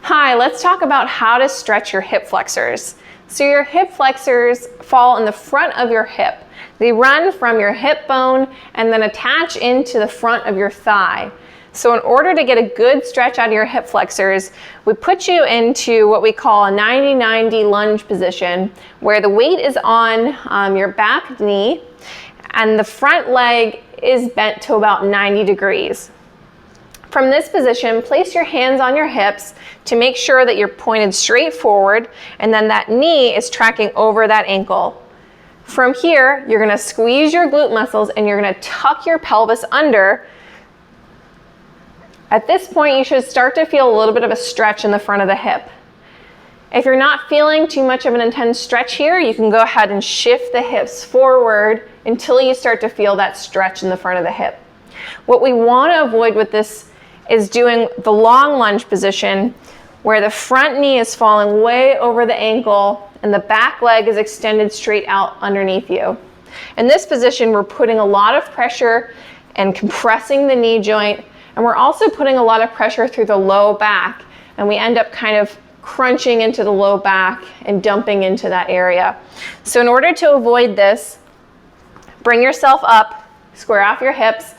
Hi, let's talk about how to stretch your hip flexors. So your hip flexors fall in the front of your hip. They run from your hip bone and then attach into the front of your thigh. So in order to get a good stretch out of your hip flexors, we put you into what we call a 90-90 lunge position, where the weight is on your back knee and the front leg is bent to about 90 degrees. From this position, place your hands on your hips to make sure that you're pointed straight forward and then that knee is tracking over that ankle. From here, you're going to squeeze your glute muscles and you're going to tuck your pelvis under. At this point, you should start to feel a little bit of a stretch in the front of the hip. If you're not feeling too much of an intense stretch here, you can go ahead and shift the hips forward until you start to feel that stretch in the front of the hip. What we want to avoid with this is doing the long lunge position where the front knee is falling way over the ankle and the back leg is extended straight out underneath you. In this position, we're putting a lot of pressure and compressing the knee joint, and we're also putting a lot of pressure through the low back, and we end up kind of crunching into the low back and dumping into that area. So in order to avoid this, bring yourself up, square off your hips,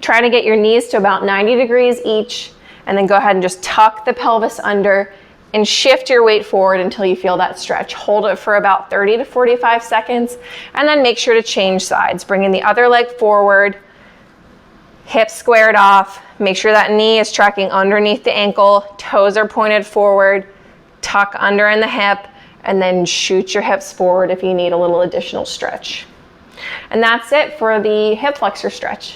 try to get your knees to about 90 degrees each, and then go ahead and just tuck the pelvis under and shift your weight forward until you feel that stretch. Hold it for about 30 to 45 seconds, and then make sure to change sides. Bringing the other leg forward, hips squared off, make sure that knee is tracking underneath the ankle, toes are pointed forward, tuck under in the hip, and then shoot your hips forward if you need a little additional stretch. And that's it for the hip flexor stretch.